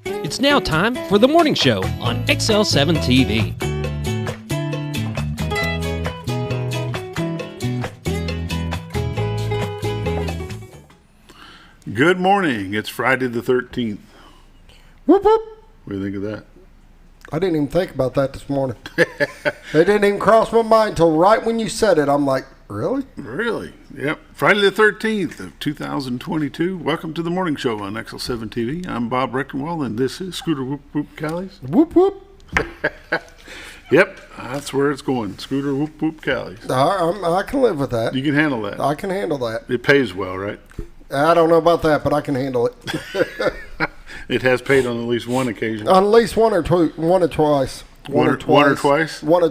It's now time for the morning show on XL7-TV. Good morning. It's Friday the 13th. Whoop, whoop. What do you think of that? I didn't even think about that this morning. It didn't even cross my mind until right when you said it. I'm like, really? Really? Yep. Friday the 13th of 2022. Welcome to the morning show on XL7-TV. I'm Bob Recktenwald, and this is Scooter Whoop Whoop Callies. Whoop, whoop. Yep, that's where it's going. Scooter Whoop Whoop Callies. I can live with that. You can handle that. I can handle that. It pays well, right? I don't know about that, but I can handle it. It has paid on at least one occasion. On at least one or twice. One or twice? One or twice. One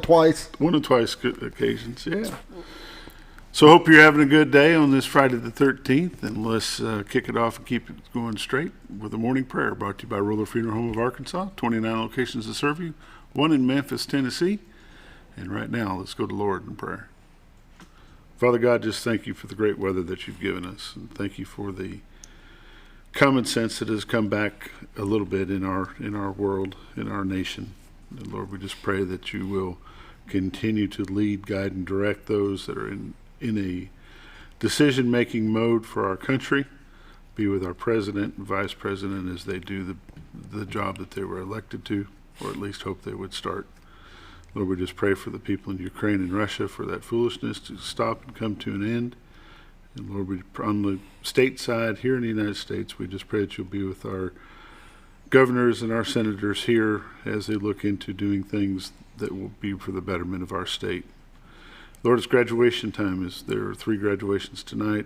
or twice occasions, yeah. So hope you're having a good day on this Friday the 13th, and let's kick it off and keep it going straight with a morning prayer brought to you by Roller Funeral Home of Arkansas, 29 locations to serve you, one in Memphis, Tennessee. And right now, let's go to the Lord in prayer. Father God, just thank you for the great weather that you've given us, and thank you for the common sense that has come back a little bit in our world, in our nation. And Lord, we just pray that you will continue to lead, guide, and direct those that are in a decision-making mode for our country. Be with our president and vice president as they do the job that they were elected to, or at least hope they would start. Lord, we just pray for the people in Ukraine and Russia for that foolishness to stop and come to an end. And Lord, we, on the state side here in the United States, we just pray that you'll be with our governors and our senators here as they look into doing things that will be for the betterment of our state. Lord, it's graduation time. There are 3 graduations tonight.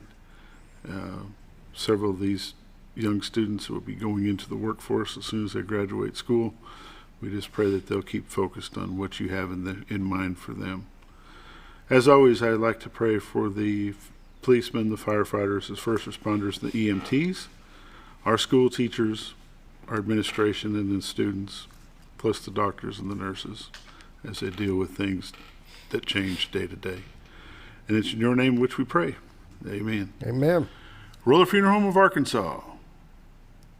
Several of these young students will be going into the workforce as soon as they graduate school. We just pray that they'll keep focused on what you have in mind for them. As always, I'd like to pray for the policemen, the firefighters, the first responders, the EMTs, our school teachers, our administration, and the students, plus the doctors and the nurses as they deal with things that change day to day. And it's in your name which we pray. Amen. Amen. Roller Funeral Home of Arkansas.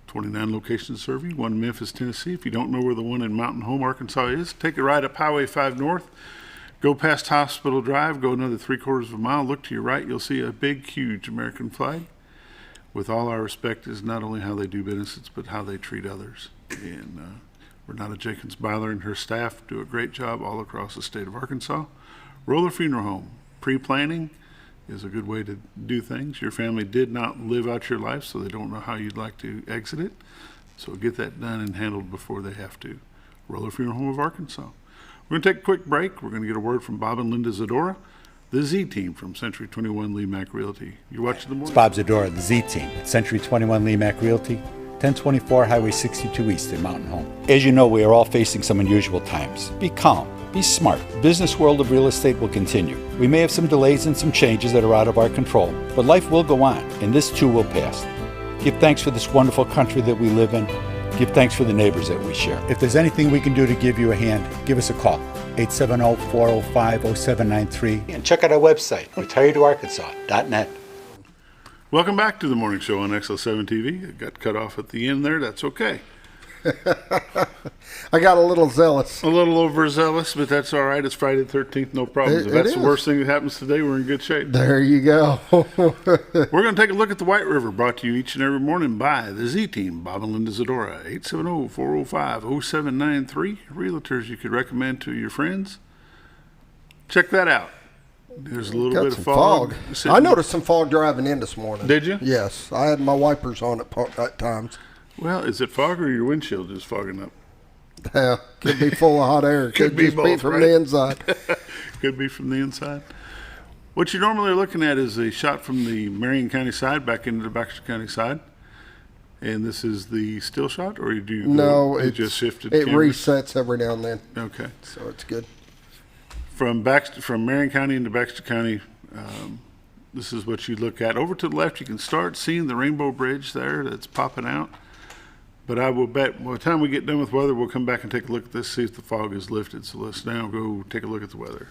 29 locations to serve you, one in Memphis, Tennessee. If you don't know where the one in Mountain Home, Arkansas is, take a ride up Highway 5 North. Go past Hospital Drive, go another 3/4 of a mile. Look to your right, you'll see a big, huge American flag. With all our respect is not only how they do business, but how they treat others. And Renata Jenkins-Byler and her staff do a great job all across the state of Arkansas. Roller Funeral Home. Pre-planning is a good way to do things. Your family did not live out your life, so they don't know how you'd like to exit it. So get that done and handled before they have to. Roller Funeral Home of Arkansas. We're going to take a quick break. We're going to get a word from Bob and Linda Zdora, the Z Team from Century 21 LeMac Realty. You're watching the morning. It's Bob Zdora, the Z Team at Century 21 LeMac Realty, 1024 Highway 62 East in Mountain Home. As you know, we are all facing some unusual times. Be calm. Be smart. The business world of real estate will continue. We may have some delays and some changes that are out of our control, but life will go on, and this too will pass. Give thanks for this wonderful country that we live in. Give thanks for the neighbors that we share. If there's anything we can do to give you a hand, give us a call. 870-405-0793. And check out our website, retiredtoarkansas.net. Welcome back to the morning show on XL7-TV. It got cut off at the end there. That's okay. I got a little zealous. A little overzealous, but that's all right. It's Friday the 13th, no problem. If that's the worst thing that happens today, we're in good shape. There you go. We're going to take a look at the White River, brought to you each and every morning by the Z Team, Bob and Linda Zdora, 870-405-0793. Realtors you could recommend to your friends. Check that out. There's a little bit of fog. I noticed some fog driving in this morning. Did you? Yes. I had my wipers on at times. Well, is it fog or your windshield just fogging up? Yeah, could be full of hot air. Could be just both, be from right? the inside. Could be from the inside. What you normally are looking at is a shot from the Marion County side back into the Baxter County side. And this is the still shot, or you do? No, it just shifted. It cameras? resets every now and then. Okay. So it's good. From Marion County into Baxter County, this is what you look at. Over to the left, you can start seeing the Rainbow Bridge there that's popping out. But I will bet by the time we get done with weather, we'll come back and take a look at this, see if the fog is lifted. So let's now go take a look at the weather.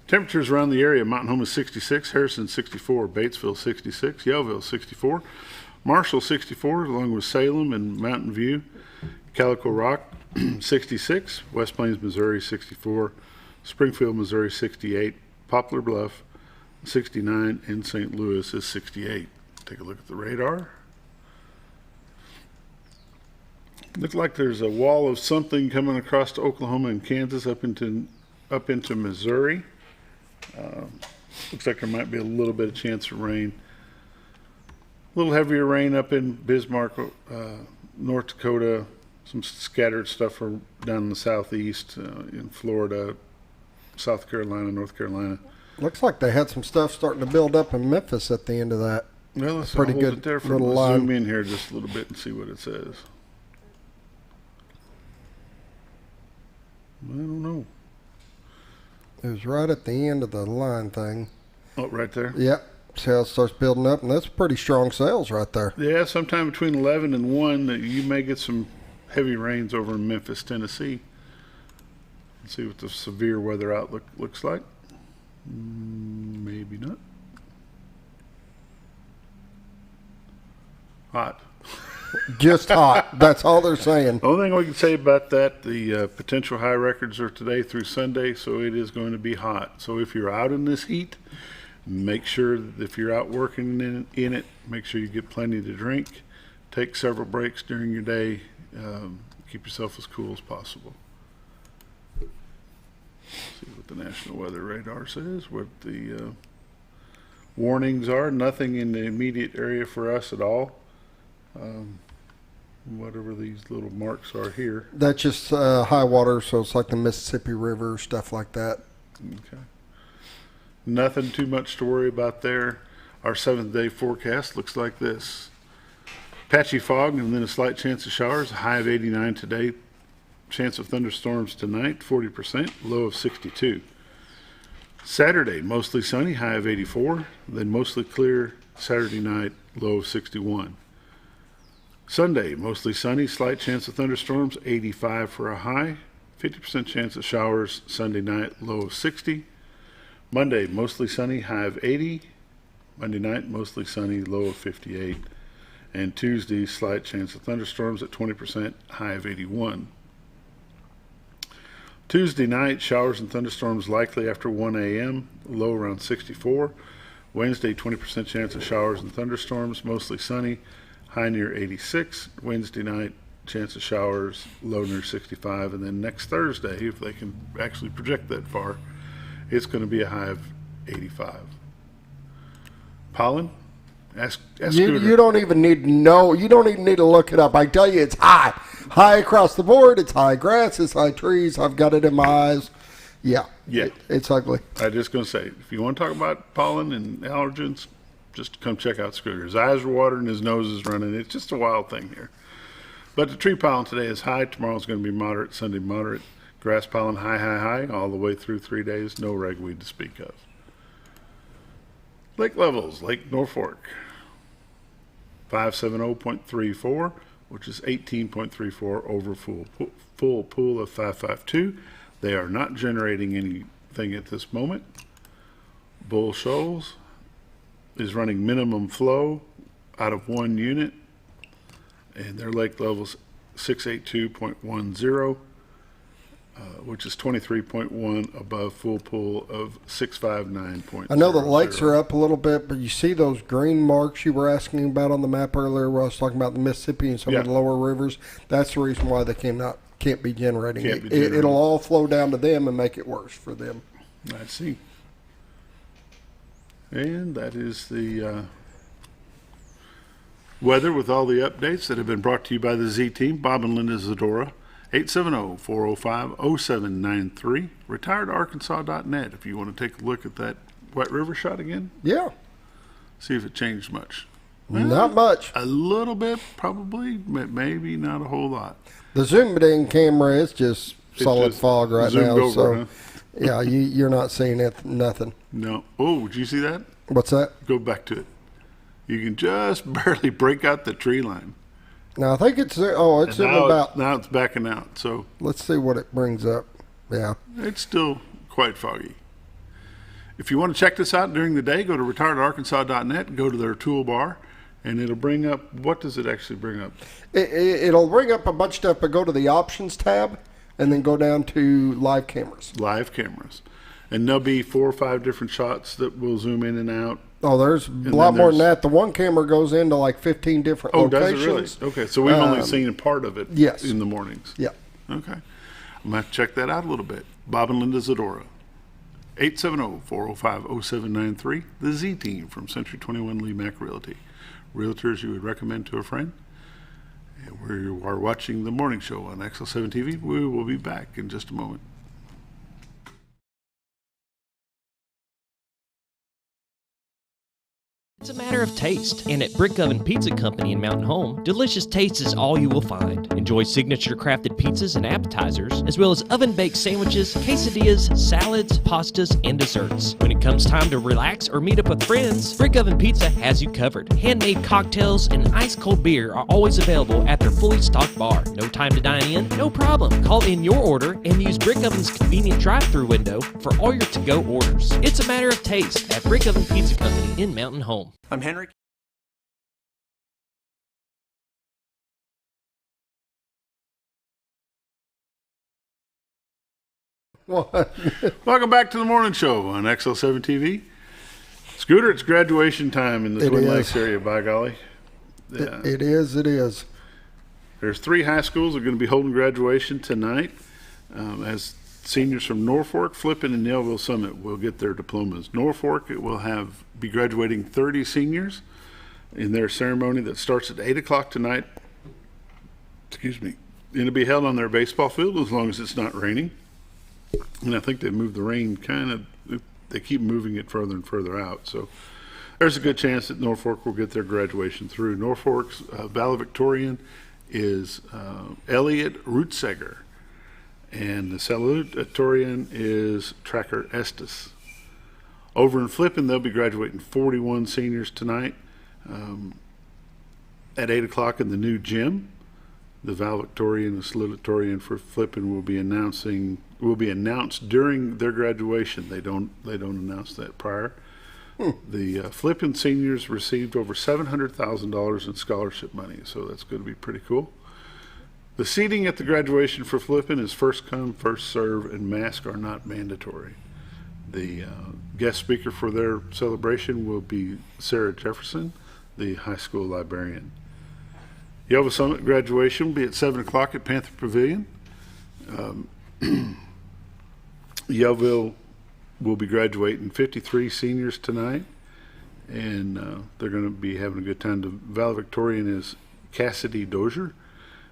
Temperatures around the area: Mountain Home is 66, Harrison 64, Batesville 66, Yellville 64, Marshall 64, along with Salem and Mountain View, Calico Rock 66, West Plains, Missouri 64, Springfield, Missouri 68, Poplar Bluff 69, and St. Louis is 68. Take a look at the radar. Looks like there's a wall of something coming across to Oklahoma and Kansas up into Missouri. Looks like there might be a little bit of chance of rain. A little heavier rain up in Bismarck, North Dakota. Some scattered stuff down in the southeast, in Florida, South Carolina, North Carolina. Looks like they had some stuff starting to build up in Memphis at the end of that. Well, let's pretty hold good it there for little zoom line. in here just a little bit and see what it says. I don't know. It was right at the end of the line thing. Oh, right there? Yep. See how it starts building up, and that's pretty strong sales right there. Yeah, sometime between 11 and 1, that you may get some heavy rains over in Memphis, Tennessee. Let's see what the severe weather outlook looks like. Maybe not. Hot. Just hot. That's all they're saying. The only thing we can say about that, the potential high records are today through Sunday, so it is going to be hot. So if you're out in this heat, make sure that if you're out working in it, make sure you get plenty to drink. Take several breaks during your day. Keep yourself as cool as possible. See what the National Weather Radar says, what the warnings are. Nothing in the immediate area for us at all. Whatever these little marks are here. That's just high water, so it's like the Mississippi River, stuff like that. Okay. Nothing too much to worry about there. Our 7th-day forecast looks like this. Patchy fog and then a slight chance of showers, a high of 89 today. Chance of thunderstorms tonight, 40%, low of 62. Saturday, mostly sunny, high of 84. Then mostly clear Saturday night, low of 61. Sunday, mostly sunny, slight chance of thunderstorms, 85 for a high. 50% chance of showers Sunday night, low of 60. Monday, mostly sunny, high of 80. Monday night, mostly sunny, low of 58. And Tuesday, slight chance of thunderstorms at 20%, high of 81. Tuesday night, showers and thunderstorms likely after 1 a.m., low around 64. Wednesday, 20% chance of showers and thunderstorms, mostly sunny, high near 86. Wednesday night, chance of showers, low near 65. And then next Thursday, if they can actually project that far, it's going to be a high of 85. Pollen? Ask You don't even need to know. You don't even need to look it up. I tell you, it's high. High across the board. It's high grass. It's high trees. I've got it in my eyes. Yeah. It's ugly. I'm just going to say, if you want to talk about pollen and allergens, just come check out Scooter. His eyes are watering, his nose is running. It's just a wild thing here. But the tree pollen today is high. Tomorrow's going to be moderate. Sunday, moderate. Grass pollen, high, all the way through 3 days. No ragweed to speak of. Lake levels, Lake Norfolk, 570.34, which is 18.34 over full pool of 552. They are not generating anything at this moment. Bull Shoals is running minimum flow out of 1 unit, and their lake level's 682.10. Which is 23.1 above full pool of 659.0. I know the lakes are up a little bit, but you see those green marks you were asking about on the map earlier where I was talking about the Mississippi and some of the lower rivers? That's the reason why they can't be generating. It'll all flow down to them and make it worse for them. I see. And that is the weather with all the updates that have been brought to you by the Z Team. Bob and Linda Zdora. 870-405-0793, retiredarkansas.net if you want to take a look at that White River shot again. Yeah. See if it changed much. Not much. A little bit, probably, maybe not a whole lot. The zoomed in camera is just solid fog right now. Over, so, huh? yeah, you're not seeing nothing. No. Oh, did you see that? What's that? Go back to it. You can just barely break out the tree line. Now, I think it's in about... Now it's backing out, so... Let's see what it brings up. Yeah. It's still quite foggy. If you want to check this out during the day, go to retiredarkansas.net and go to their toolbar, and it'll bring up, what does it actually bring up? It'll bring up a bunch of stuff, but go to the options tab and then go down to live cameras. Live cameras. And there'll be 4 or 5 different shots that will zoom in and out. Oh, there's a lot more than that. The one camera goes into like 15 different locations. Does it really? Okay, so we've only seen a part of it in the mornings. Yeah. Okay. I'm going to have to check that out a little bit. Bob and Linda Zdora. 870-405-0793. The Z Team from Century 21 LeMac Realty. Realtors you would recommend to a friend. And we are watching the morning show on XL7-TV. We will be back in just a moment. It's a matter of taste, and at Brick Oven Pizza Company in Mountain Home, delicious taste is all you will find. Enjoy signature crafted pizzas and appetizers, as well as oven-baked sandwiches, quesadillas, salads, pastas, and desserts. When it comes time to relax or meet up with friends, Brick Oven Pizza has you covered. Handmade cocktails and ice-cold beer are always available at their fully stocked bar. No time to dine in? No problem. Call in your order and use Brick Oven's convenient drive-thru window for all your to-go orders. It's a matter of taste at Brick Oven Pizza Company in Mountain Home. I'm Henry. What? Welcome back to the morning show on XL7-TV. Scooter, it's graduation time in the Twin Lakes area, by golly. Yeah. It is. There's 3 high schools that are going to be holding graduation tonight as seniors from Norfolk, Flippin, and Yellville Summit will get their diplomas. Norfolk will be graduating 30 seniors in their ceremony that starts at 8 o'clock tonight. Excuse me. It'll be held on their baseball field as long as it's not raining. And I think they moved the rain they keep moving it further and further out. So there's a good chance that Norfolk will get their graduation through. Norfolk's valedictorian is Elliot Rootseger. And the salutatorian is Tracker Estes. Over in Flippin, they'll be graduating 41 seniors tonight at 8 o'clock in the new gym. The valedictorian and the salutatorian for Flippin will be announced during their graduation. They don't announce that prior. The Flippin seniors received over $700,000 in scholarship money, so that's going to be pretty cool. The seating at the graduation for Flippin is first come, first serve, and masks are not mandatory. The guest speaker for their celebration will be Sarah Jefferson, the high school librarian. Yellville Summit graduation will be at 7 o'clock at Panther Pavilion. Yellville will be graduating 53 seniors tonight, and they're going to be having a good time. The valedictorian is Cassidy Dozier,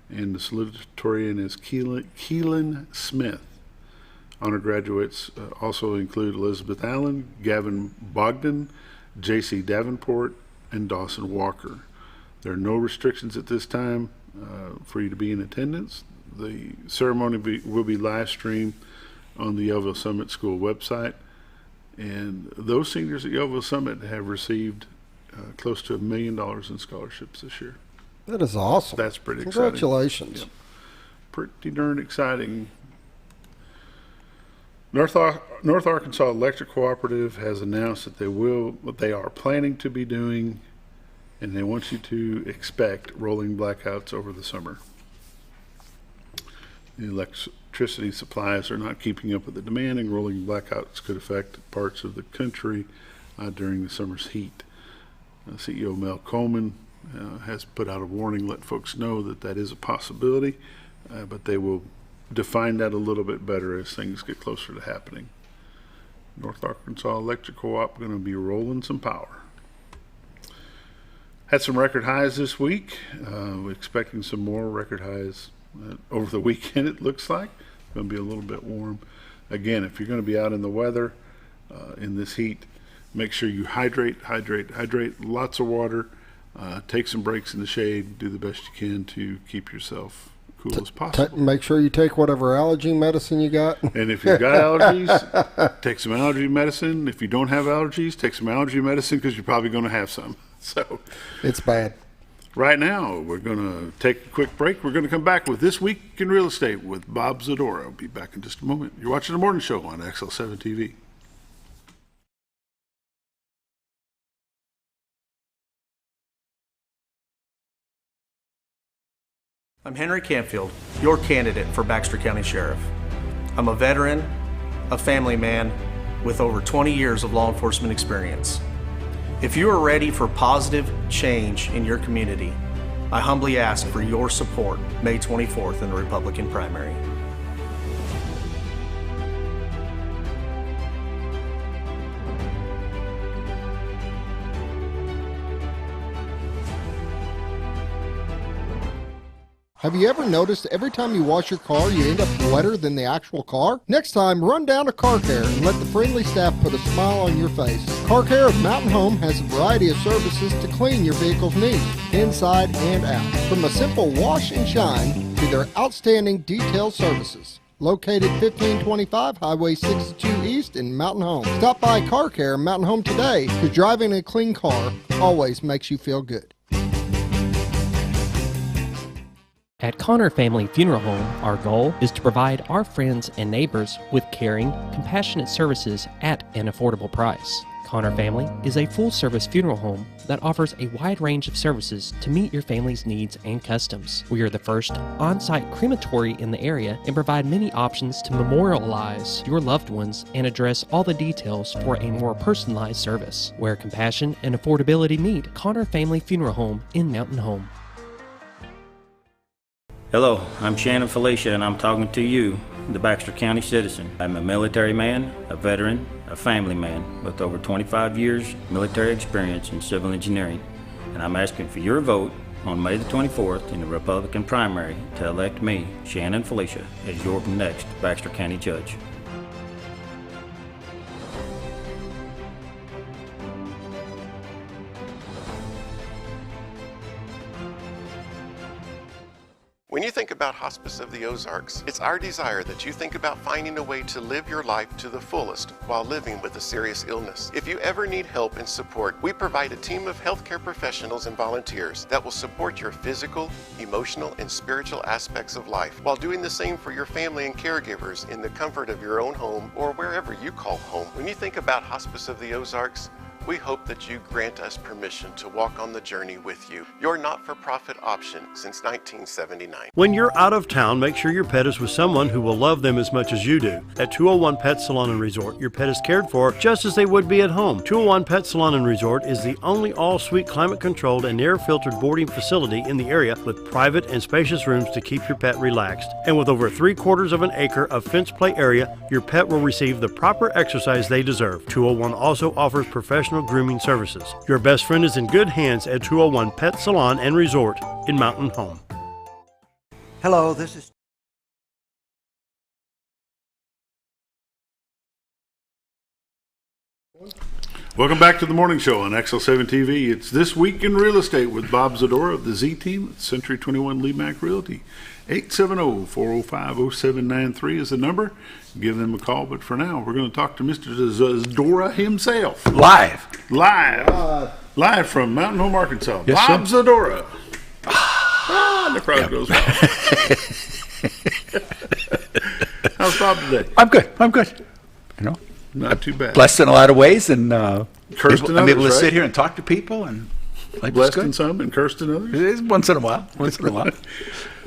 and the salutatorian is Keelan Smith. Honor graduates also include Elizabeth Allen, Gavin Bogdan, J.C. Davenport, and Dawson Walker. There are no restrictions at this time for you to be in attendance. The ceremony will be live streamed on the Yellville Summit School website. And those seniors at Yellville Summit have received close to $1 million in scholarships this year. That is awesome. That's pretty Congratulations. exciting. Yep. Pretty darn exciting. North Arkansas Electric Cooperative has announced that they are planning to be doing, and they want you to expect rolling blackouts over the summer. The electricity supplies are not keeping up with the demand, and rolling blackouts could affect parts of the country during the summer's heat. CEO Mel Coleman has put out a warning, let folks know that is a possibility, but they will define that a little bit better as things get closer to happening. North Arkansas Electric Co-op going to be rolling some power. Had some record highs this week. We're expecting some more record highs over the weekend, it looks like. It's going to be a little bit warm. Again, if you're going to be out in the weather in this heat, make sure you hydrate, lots of water. Take some breaks in the shade. Do the best you can to keep yourself cool as possible. Make sure you take whatever allergy medicine you got. And if you've got allergies, take some allergy medicine. If you don't have allergies, take some allergy medicine because you're probably going to have some. So it's bad. Right now, we're going to take a quick break. We're going to come back with This Week in Real Estate with Bob Zdora. I'll be back in just a moment. You're watching The Morning Show on XL7 TV. I'm Henry Canfield, your candidate for Baxter County Sheriff. I'm a veteran, a family man, with over 20 years of law enforcement experience. If you are ready for positive change in your community, I humbly ask for your support May 24th in the Republican primary. Have you ever noticed every time you wash your car, you end up wetter than the actual car? Next time, run down to Car Care and let the friendly staff put a smile on your face. Car Care of Mountain Home has a variety of services to clean your vehicle's needs, inside and out. From a simple wash and shine to their outstanding detail services. Located 1525 Highway 62 East in Mountain Home. Stop by Car Care in Mountain Home today, because driving a clean car always makes you feel good. At Connor Family Funeral Home, our goal is to provide our friends and neighbors with caring, compassionate services at an affordable price. Connor Family is a full-service funeral home that offers a wide range of services to meet your family's needs and customs. We are the first on-site crematory in the area and provide many options to memorialize your loved ones and address all the details for a more personalized service. Where compassion and affordability meet, Connor Family Funeral Home in Mountain Home. Hello, I'm Shannon Felicia, and I'm talking to you, the Baxter County citizen. I'm a military man, a veteran, a family man with over 25 years military experience in civil engineering, and I'm asking for your vote on May the 24th in the Republican primary to elect me, Shannon Felicia, as your next Baxter County judge. When you think about Hospice of the Ozarks, it's our desire that you think about finding a way to live your life to the fullest while living with a serious illness. If you ever need help and support, we provide a team of healthcare professionals and volunteers that will support your physical, emotional, and spiritual aspects of life while doing the same for your family and caregivers in the comfort of your own home or wherever you call home. When you think about Hospice of the Ozarks, we hope that you grant us permission to walk on the journey with you. Your not-for-profit option since 1979. When you're out of town, make sure your pet is with someone who will love them as much as you do. At 201 Pet Salon Resort, your pet is cared for just as they would be at home. 201 Pet Salon Resort is the only all-suite climate-controlled and air-filtered boarding facility in the area with private and spacious rooms to keep your pet relaxed. And with over 3/4 of an acre of fenced play area, your pet will receive the proper exercise they deserve. 201 also offers professional grooming services. Your best friend is in good hands at 201 Pet Salon and Resort in Mountain Home. Hello, this is Welcome back to the morning show on XL7-TV. It's This Week in Real Estate with Bob Zdora of the Z Team at Century 21 LeMac Realty. 870-405-0793 is the number. Give them a call. But for now, we're going to talk to Mr. Zdora himself. Live from Mountain Home, Arkansas. Yes, Bob sir. Zdora. The crowd goes wild. How's Bob today? I'm good. You know, Not too bad. blessed in a lot of ways, and Cursed in I'm able to others, sit right? here and talk to people, and life is Blessed good. in some and cursed in others. It is once in a while.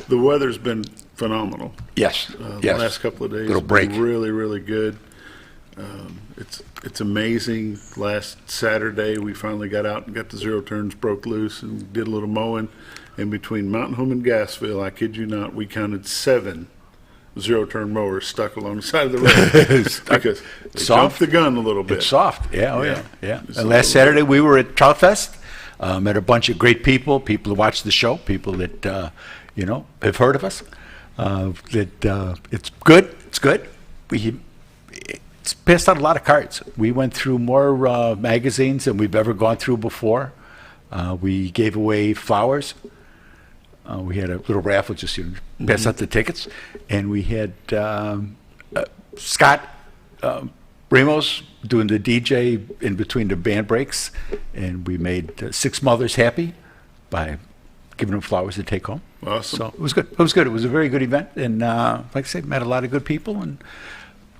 The weather's been phenomenal. Yes. The last couple of days Little have break. been really, really good. It's amazing. Last Saturday, we finally got out and got the zero turns broke loose and did a little mowing. And between Mountain Home and Gassville, I kid you not, we counted 7 zero-turn mowers stuck along the side of the road because they jumped the gun a little bit. It's soft. Yeah. It's And a last little Saturday we were at Trout Fest. Met a bunch of great people who watch the show, people that have heard of us. It's good. It's good. It's passed out a lot of cards. We went through more magazines than we've ever gone through before. We gave away flowers. We had a little raffle, just pass out the tickets, and we had Scott Ramos doing the DJ in between the band breaks, and we made 6 mothers happy by giving them flowers to take home. Awesome. So it was good. It was good. It was a very good event, and like I said, met a lot of good people, and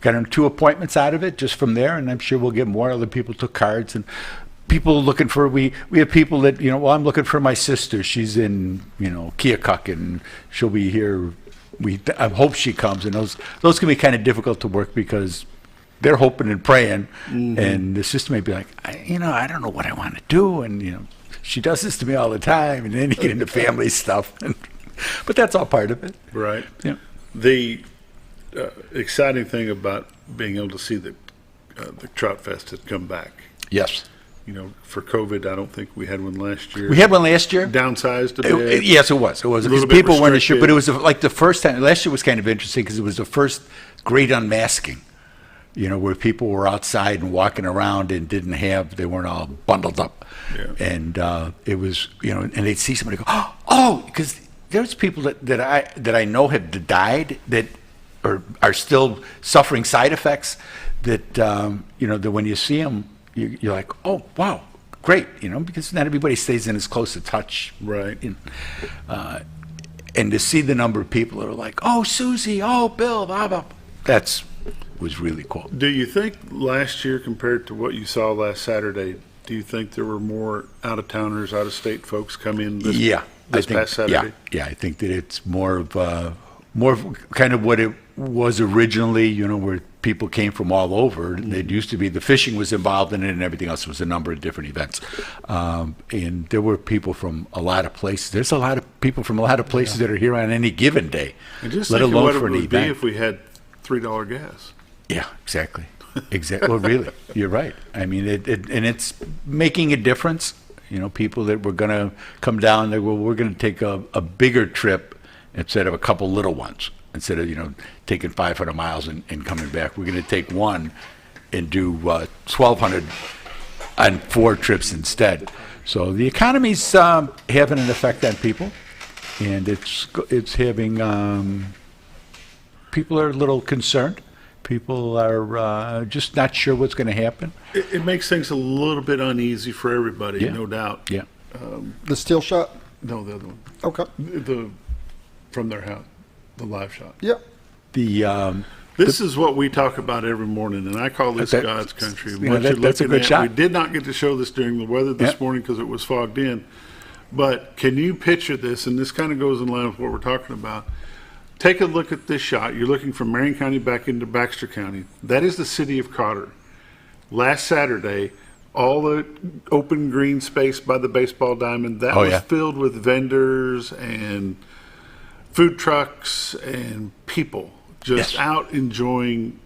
got 2 appointments out of it just from there, and I'm sure we'll get more. Other people took cards, and people looking for, we have people that, well, I'm looking for my sister. She's in, Keokuk, and she'll be here. I hope she comes, and those can be kind of difficult to work because they're hoping and praying, and the sister may be like, I don't know what I want to do, and she does this to me all the time, and then you get into family stuff, but that's all part of it. Right. Yeah. The exciting thing about being able to see the Trout Fest had come back. Yes. For COVID, I don't think we had one last year. We had one last year. Downsized a bit. Yes, it was. It was because people weren't sure, but it was like the first time. Last year was kind of interesting because it was the first great unmasking. Where people were outside and walking around and they weren't all bundled up. Yeah. And it was, and they'd see somebody go, oh, because there's people that I know have died that are still suffering side effects that, that when you see them, you're like, oh, wow, great, because not everybody stays in as close a touch. Right. And to see the number of people that are like, oh, Susie, oh, Bill, blah, blah, was really cool. Do you think last year compared to what you saw last Saturday, do you think there were more out-of-towners, out-of-state folks come in this past Saturday? Yeah, I think that it's more of kind of what it was originally, where people came from all over. It used to be the fishing was involved in it and everything else. Was a number of different events. And there were people from a lot of places. There's a lot of people from a lot of places that are here on any given day, and just let alone for an event. What it would be if we had $3 gas. Yeah, exactly. Well, really, you're right. I mean, and it's making a difference. People that were going to come down, we're going to take a bigger trip instead of a couple little ones. Instead of, taking 500 miles and coming back, we're going to take one and do 1,200 on 4 trips instead. So the economy's having an effect on people, and it's having people are a little concerned. People are just not sure what's going to happen. It makes things a little bit uneasy for everybody, no doubt. Yeah. The steel shot? No, the other one. Okay. From their house, the live shot. Yep. This is what we talk about every morning, and I call this God's country. That's a good shot. We did not get to show this during the weather this morning because it was fogged in. But can you picture this? And this kind of goes in line with what we're talking about. Take a look at this shot. You're looking from Marion County back into Baxter County. That is the city of Cotter. Last Saturday, all the open green space by the baseball diamond, that was filled with vendors and food trucks and people just out enjoying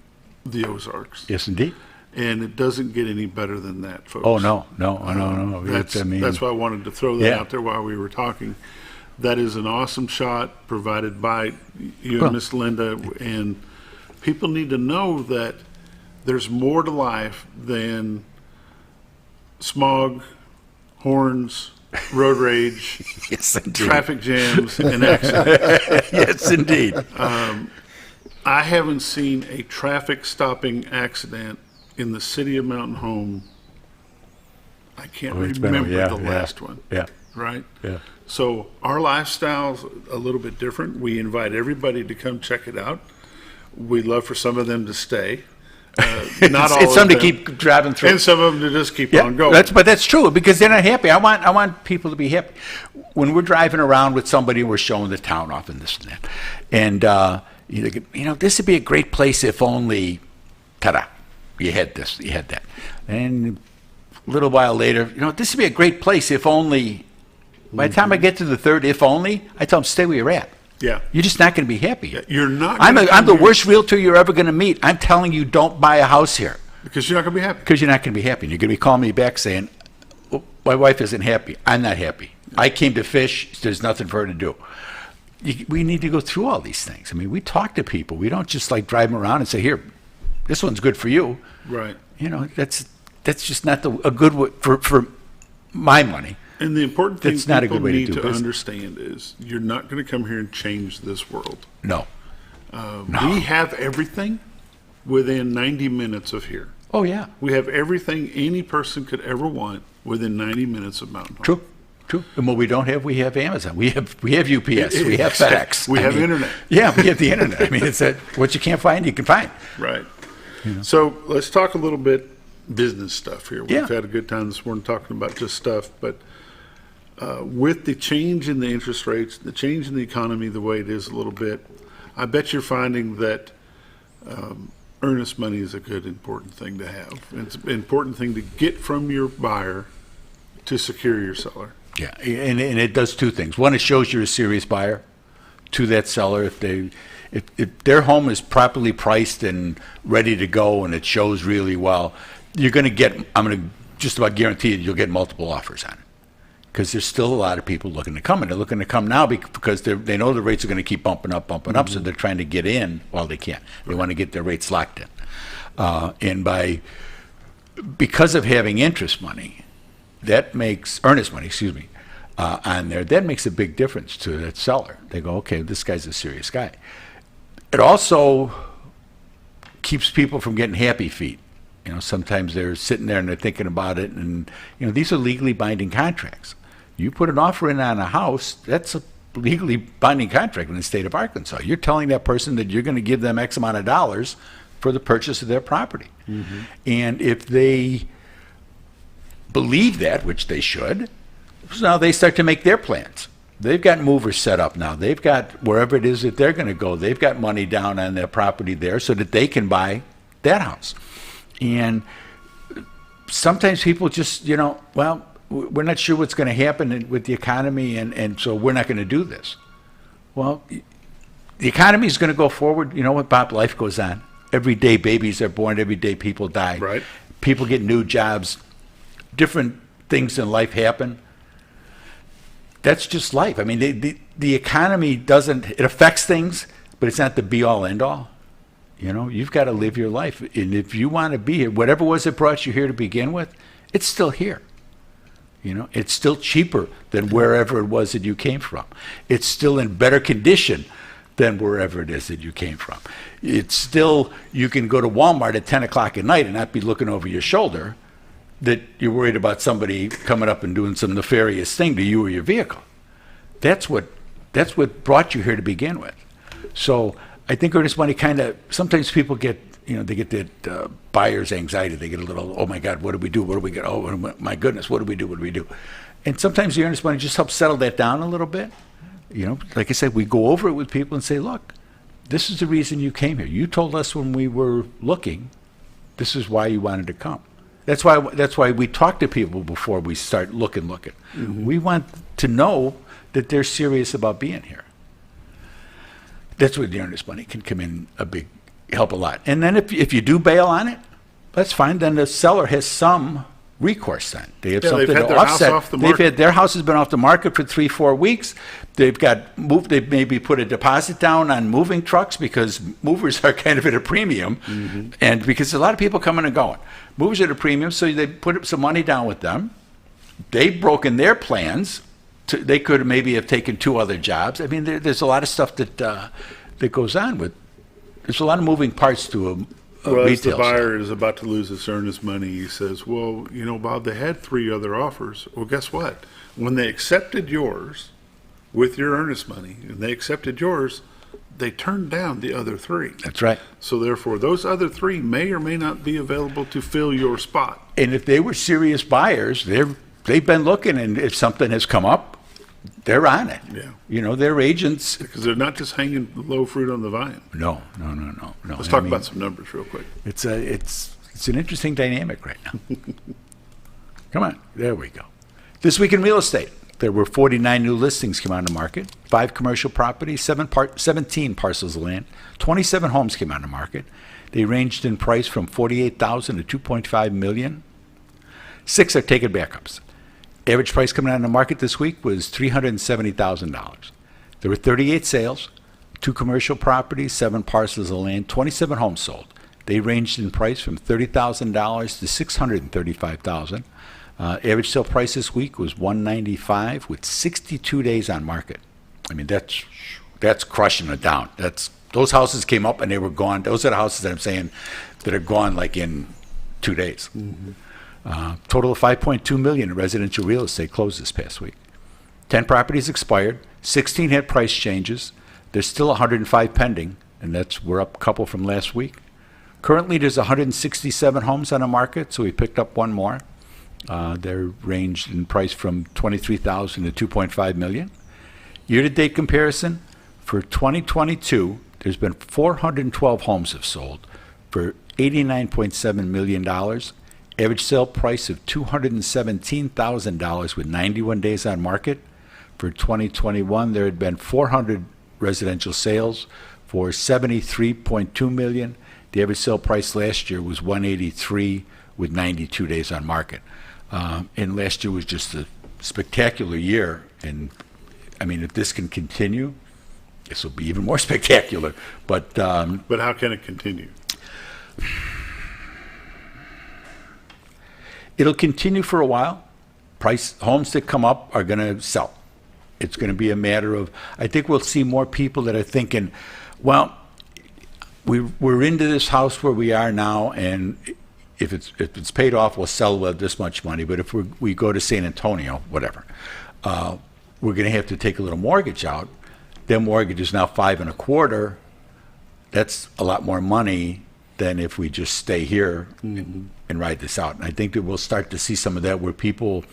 the Ozarks. Yes, indeed. And it doesn't get any better than that, folks. Oh, no. That's why I wanted to throw that out there while we were talking. That is an awesome shot provided by you and Miss Linda, and people need to know that there's more to life than smog, horns, road rage, traffic jams, and accidents. Yes, indeed. I haven't seen a traffic stopping accident in the city of Mountain Home. I can't remember the last one. Yeah. Right? Yeah. So our lifestyle's a little bit different. We invite everybody to come check it out. We'd love for some of them to stay. Not all. It's some to keep driving through, and some of them to just keep on going. But that's true because they're not happy. I want people to be happy. When we're driving around with somebody, we're showing the town off and this and that, and this would be a great place if only, ta-da, you had this, you had that, and a little while later, this would be a great place if only. By the time I get to the third, if only, I tell them, stay where you're at. Yeah. You're just not going to be happy. Yeah, you're not. I'm the worst realtor you're ever going to meet. I'm telling you, don't buy a house here. Because you're not going to be happy. Because you're not going to be happy. And you're going to be calling me back saying, my wife isn't happy. I'm not happy. I came to fish. There's nothing for her to do. We need to go through all these things. I mean, we talk to people. We don't just like drive them around and say, here, this one's good for you. Right. That's just not a good way for my money. And the important thing That's not a people good way need to do to business. understand is you're not going to come here and change this world. No. We have everything within 90 minutes of here. Oh, yeah. We have everything any person could ever want within 90 minutes of Mountain Home. True. And what we don't have, we have Amazon. We have UPS. We have FedEx. We have internet. Yeah, we have the internet. I mean, it's what you can't find, you can find. Right. So let's talk a little bit business stuff here. We've Yeah. had a good time this morning talking about just stuff, but with the change in the interest rates, the change in the economy the way it is a little bit, I bet you're finding that earnest money is a good, important thing to have. It's an important thing to get from your buyer to secure your seller. Yeah, and it does two things. One, it shows you're a serious buyer to that seller. If their home is properly priced and ready to go and it shows really well, you're going to get, I'm going to just about guarantee it, you'll get multiple offers on it. Because there's still a lot of people looking to come, and they're looking to come now because they know the rates are going to keep bumping up, so they're trying to get in while they can. They want to get their rates locked in. And because of having earnest money, on there, that makes a big difference to that seller. They go, okay, this guy's a serious guy. It also keeps people from getting happy feet. Sometimes they're sitting there and they're thinking about it, and these are legally binding contracts. You put an offer in on a house, that's a legally binding contract in the state of Arkansas. You're telling that person that you're going to give them X amount of dollars for the purchase of their property. Mm-hmm. And if they believe that, which they should, so now they start to make their plans. They've got movers set up now. They've got wherever it is that they're going to go. They've got money down on their property there so that they can buy that house. And sometimes people just, well, we're not sure what's going to happen with the economy, and so we're not going to do this. Well, the economy is going to go forward. You know what, Bob? Life goes on. Every day babies are born. Every day people die. Right. People get new jobs. Different things in life happen. That's just life. I mean, the economy it affects things, but it's not the be-all, end-all. You've got to live your life. And if you want to be here, whatever was it brought you here to begin with, it's still here. It's still cheaper than wherever it was that you came from. It's still in better condition than wherever it is that you came from. It's still, you can go to Walmart at 10 o'clock at night and not be looking over your shoulder that you're worried about somebody coming up and doing some nefarious thing to you or your vehicle. That's what brought you here to begin with. So I think earnest money sometimes people get, they get that buyer's anxiety. They get a little, oh my God, what do we do? What do we get? Oh my goodness, what do we do? What do we do? And sometimes the earnest money just helps settle that down a little bit. Like I said, we go over it with people and say, look, this is the reason you came here. You told us when we were looking, this is why you wanted to come. That's why we talk to people before we start looking. Mm-hmm. We want to know that they're serious about being here. That's where the earnest money can come in help a lot. And then if you do bail on it, that's fine. Then the seller has some recourse then. They have something they've had to their offset. House off the market. Their house has been off the market for 3-4 weeks. They've maybe put a deposit down on moving trucks because movers are kind of at a premium. Mm-hmm. And because a lot of people coming and going. Movers are at a premium, so they put up some money down with them. They've broken their plans. They could maybe have taken 2 other jobs. I mean, there's a lot of stuff that goes on with. There's a lot of moving parts to a well, retail as the buyer store. is about to lose his earnest money, he says, well, Bob, they had 3 other offers. Well, guess what? When they accepted yours with your earnest money, and they accepted yours, they turned down the other 3. That's right. So therefore, those other 3 may or may not be available to fill your spot. And if they were serious buyers, they've been looking, and if something has come up, they're on it. Yeah. They're agents. Because they're not just hanging low fruit on the vine. No. Let's talk about some numbers real quick. It's an interesting dynamic right now. Come on. There we go. This week in real estate, there were 49 new listings came on the market, 5 commercial properties, 17 parcels of land, 27 homes came on the market. They ranged in price from $48,000 to $2.5 million. 6 are taken backups. Average price coming out on the market this week was $370,000. There were 38 sales, 2 commercial properties, 7 parcels of land, 27 homes sold. They ranged in price from $30,000 to $635,000. Average sale price this week was $195,000 with 62 days on market. I mean, that's crushing it down. Those houses came up and they were gone. Those are the houses that I'm saying that are gone like in 2 days. Mm-hmm. Total of $5.2 million in residential real estate closed this past week. 10 properties expired. 16 had price changes. There's still 105 pending, and we're up a couple from last week. Currently, there's 167 homes on the market, so we picked up one more. They're ranged in price from $23,000 to $2.5 million. Year-to-date comparison, for 2022, there's been 412 homes have sold for $89.7 million. Average sale price of $217,000 with 91 days on market. For 2021, there had been 400 residential sales for $73.2 million. The average sale price last year was $183 with 92 days on market. And last year was just a spectacular year. And I mean, if this can continue, this will be even more spectacular. But how can it continue? It'll continue for a while. Homes that come up are going to sell. It's going to be a matter of, I think we'll see more people that are thinking, well, we're into this house where we are now, and if it's paid off, we'll sell with this much money. But if we go to San Antonio, whatever, we're going to have to take a little mortgage out. Their mortgage is now 5.25%. That's a lot more money than if we just stay here and ride this out. And I think that we'll start to see some of that where people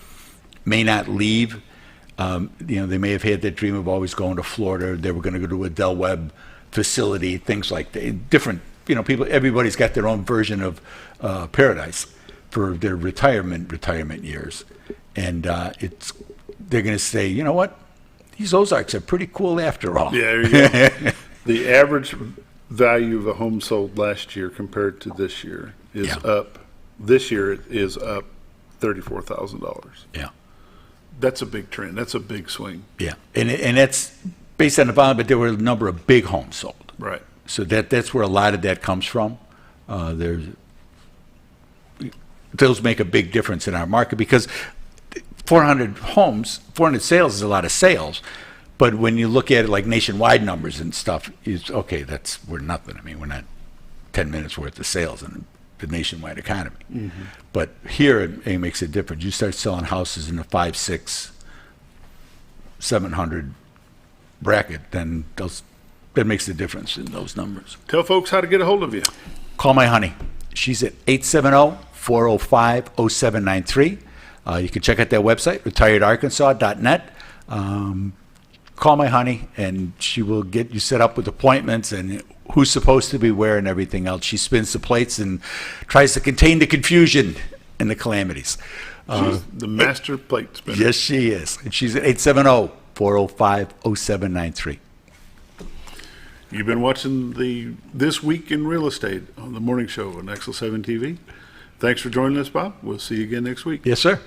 may not leave. They may have had that dream of always going to Florida. They were going to go to a Del Webb facility, things like that. Different, people. Everybody's got their own version of paradise for their retirement years, and they're going to say, you know what, these Ozarks are pretty cool after all. Yeah, there you go. The average value of a home sold last year compared to this year is up. This year it is up $34,000. Yeah. That's a big trend. That's a big swing. Yeah, and that's based on the volume, but there were a number of big homes sold. Right. So that's where a lot of that comes from. Those make a big difference in our market because 400 sales is a lot of sales. But when you look at it like nationwide numbers and stuff, we're nothing. I mean, we're not 10 minutes worth of sales in the nationwide economy. Mm-hmm. But here it makes a difference. You start selling houses in the 500, 600, 700 bracket, then that makes a difference in those numbers. Tell folks how to get a hold of you. Call my honey. She's at 870-405-0793. You can check out their website, retiredarkansas.net. Call my honey, and she will get you set up with appointments and who's supposed to be where and everything else. She spins the plates and tries to contain the confusion and the calamities. She's the master plate spinner. Yes, she is. And she's at 870-405-0793. You've been watching This Week in Real Estate on the morning show on XL7-TV. Thanks for joining us, Bob. We'll see you again next week. Yes, sir.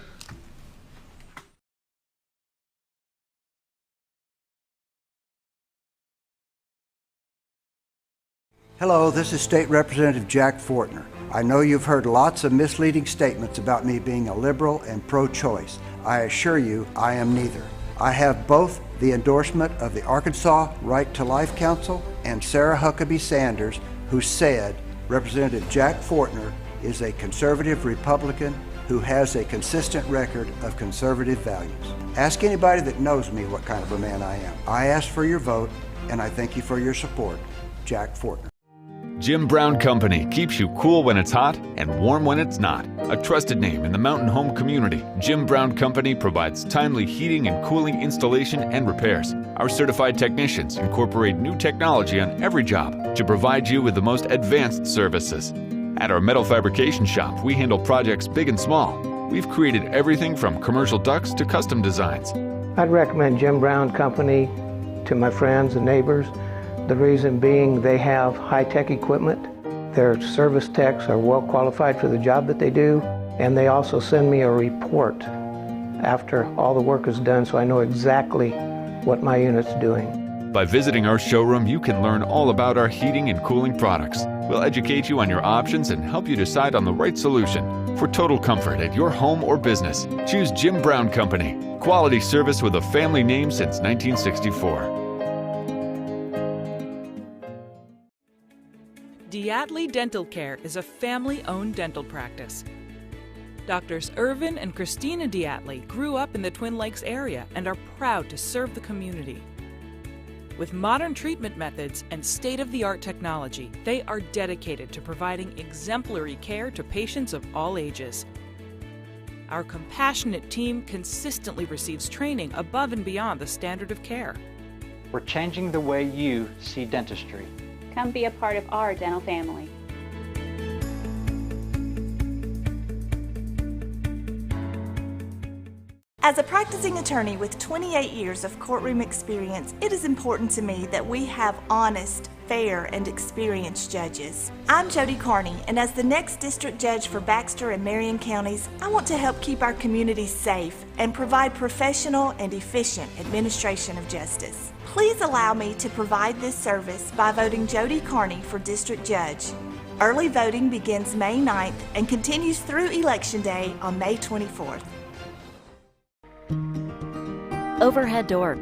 Hello, this is State Representative Jack Fortner. I know you've heard lots of misleading statements about me being a liberal and pro-choice. I assure you, I am neither. I have both the endorsement of the Arkansas Right to Life Council and Sarah Huckabee Sanders, who said Representative Jack Fortner is a conservative Republican who has a consistent record of conservative values. Ask anybody that knows me what kind of a man I am. I ask for your vote, and I thank you for your support. Jack Fortner. Jim Brown Company keeps you cool when it's hot and warm when it's not. A trusted name in the mountain home community, Jim Brown Company provides timely heating and cooling installation and repairs. Our certified technicians incorporate new technology on every job to provide you with the most advanced services. At our metal fabrication shop, we handle projects big and small. We've created everything from commercial ducts to custom designs. I'd recommend Jim Brown Company to my friends and neighbors. The reason being they have high-tech equipment. Their service techs are well qualified for the job that they do, and they also send me a report after all the work is done so I know exactly what my unit's doing. By visiting our showroom, you can learn all about our heating and cooling products. We'll educate you on your options and help you decide on the right solution. For total comfort at your home or business, choose Jim Brown Company. Quality service with a family name since 1964. Diatley Dental Care is a family-owned dental practice. Doctors Irvin and Christina Diatley grew up in the Twin Lakes area and are proud to serve the community. With modern treatment methods and state-of-the-art technology, they are dedicated to providing exemplary care to patients of all ages. Our compassionate team consistently receives training above and beyond the standard of care. We're changing the way you see dentistry. Come be a part of our dental family. As a practicing attorney with 28 years of courtroom experience, it is important to me that we have honest, fair, and experienced judges. I'm Jody Carney, and as the next district judge for Baxter and Marion counties, I want to help keep our communities safe and provide professional and efficient administration of justice. Please allow me to provide this service by voting Jody Carney for district judge. Early voting begins May 9th and continues through Election Day on May 24th. Overhead Door,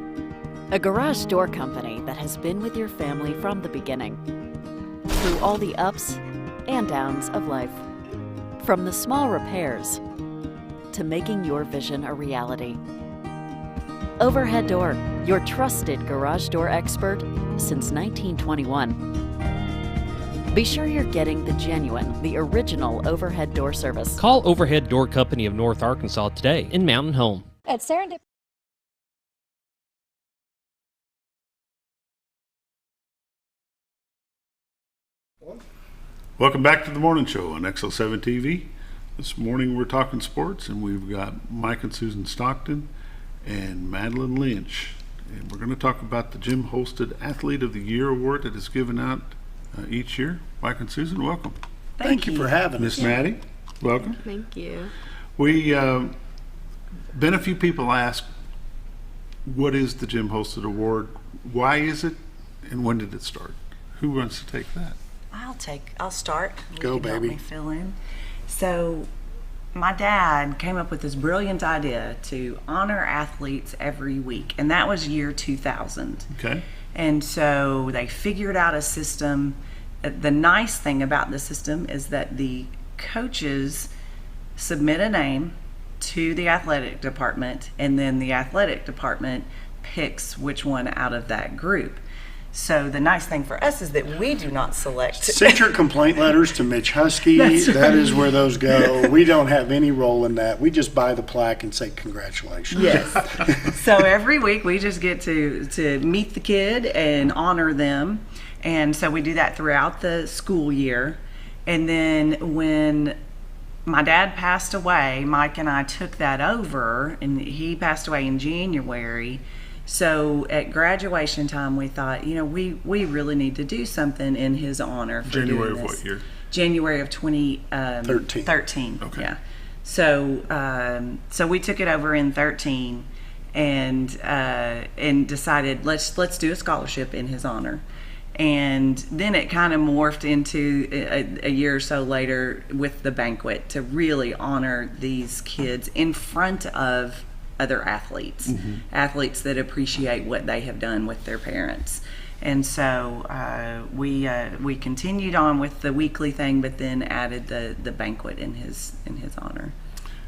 a garage door company that has been with your family from the beginning, through all the ups and downs of life. From the small repairs to making your vision a reality. Overhead Door, your trusted garage door expert since 1921. Be sure you're getting the genuine, the original overhead door service. Call Overhead Door Company of North Arkansas today in Mountain Home. At Serendip. Welcome back to the morning show on XL7-TV. This morning we're talking sports, and we've got Mike and Susan Stockton and Madeleine Lynch. And we're going to talk about the Jim Holsted Athlete of the Year Award that is given out each year. Mike and Susan, welcome. Thank you for having us. Miss Maddie, welcome. Thank you. We been a few people ask, what is the Jim Holsted Award? Why is it? And when did it start? Who wants to take that? I'll start. Go, baby. Help me fill in. So, my dad came up with this brilliant idea to honor athletes every week, and that was year 2000. Okay. And so they figured out a system. The nice thing about the system is that the coaches submit a name to the athletic department, and then the athletic department picks which one out of that group. So the nice thing for us is that we do not select. Send your complaint letters to Mitch Husky. That is where those go. We don't have any role in that. We just buy the plaque and say congratulations. Yes. So every week we just get to meet the kid and honor them. And so we do that throughout the school year. And then when my dad passed away, Mike and I took that over, and he passed away in January. So at graduation time, we thought, we really need to do something in his honor. For January doing of this. what year? January of 2013. Okay. Yeah. So so we took it over in 13, and decided let's do a scholarship in his honor. And then it kind of morphed into a year or so later with the banquet to really honor these kids in front of other athletes, athletes that appreciate what they have done with their parents. And so we continued on with the weekly thing, but then added the banquet in his honor.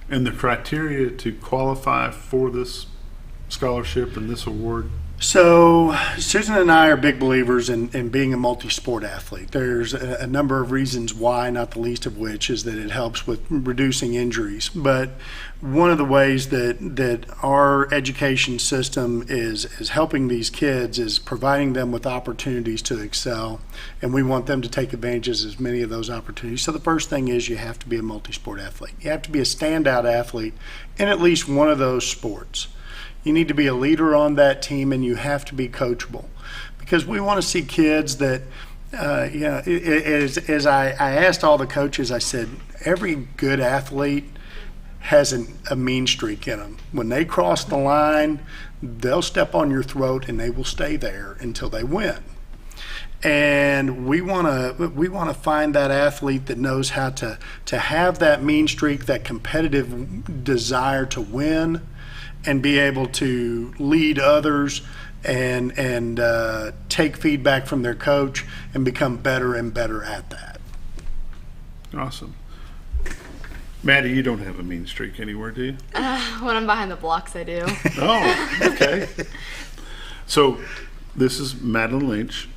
And the criteria to qualify for this scholarship and this award? So Susan and I are big believers in being a multi-sport athlete. There's a number of reasons why, not the least of which is that it helps with reducing injuries. But one of the ways that our education system is helping these kids is providing them with opportunities to excel, and we want them to take advantage of as many of those opportunities. So the first thing is you have to be a multi-sport athlete. You have to be a standout athlete in at least one of those sports. You need to be a leader on that team, and you have to be coachable, because we want to see kids that, as I asked all the coaches, I said, every good athlete has a mean streak in them. When they cross the line, they'll step on your throat, and they will stay there until they win. And we want to find that athlete that knows how to have that mean streak, that competitive desire to win, and be able to lead others and take feedback from their coach and become better and better at that. Awesome. Maddie, you don't have a mean streak anywhere, do you? When I'm behind the blocks, I do. Oh, okay. So this is Madeleine Lynch,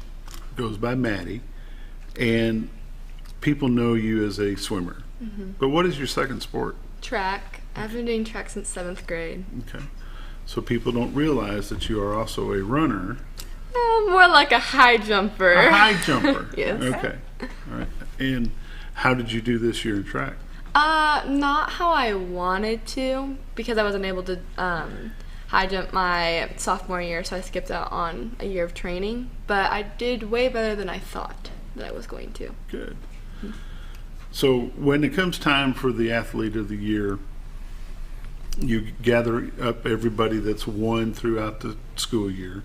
goes by Maddie, and people know you as a swimmer. Mm-hmm. But what is your second sport? Track. I've been doing track since 7th grade. Okay. So people don't realize that you are also a runner. More like a high jumper. A high jumper. Yes. Okay. All right. And how did you do this year in track? Not how I wanted to, because I wasn't able to high jump my sophomore year, so I skipped out on a year of training. But I did way better than I thought that I was going to. Good. So when it comes time for the Athlete of the Year, you gather up everybody that's won throughout the school year,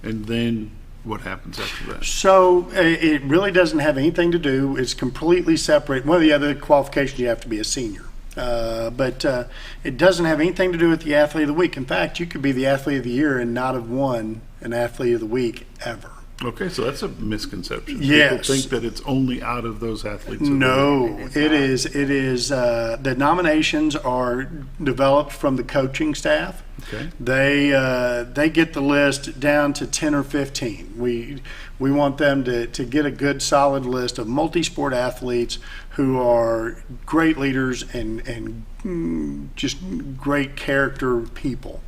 and then what happens after that? So it really doesn't have anything to do. It's completely separate. One of the other qualifications, you have to be a senior. But it doesn't have anything to do with the Athlete of the Week. In fact, you could be the Athlete of the Year and not have won an Athlete of the Week ever. Okay, so that's a misconception. Yes. People think that it's only out of those athletes. No, it is. The nominations are developed from the coaching staff. Okay. They get the list down to 10 or 15. We want them to get a good solid list of multi-sport athletes who are great leaders and just great character people.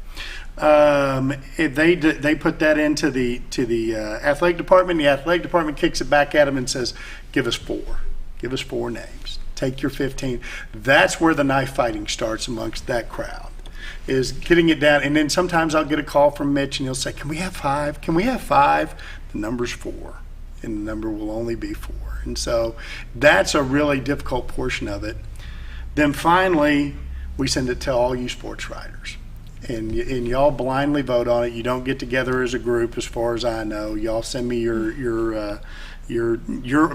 They put that into the athletic department. The athletic department kicks it back at them and says, "Give us 4. Give us 4 names. Take your 15." That's where the knife fighting starts amongst that crowd, is getting it down. And then sometimes I'll get a call from Mitch, and he'll say, "Can we have 5? Can we have 5?" The number's 4, and the number will only be 4. And so that's a really difficult portion of it. Then finally, we send it to all you sports writers. And y'all blindly vote on it. You don't get together as a group, as far as I know. Y'all send me your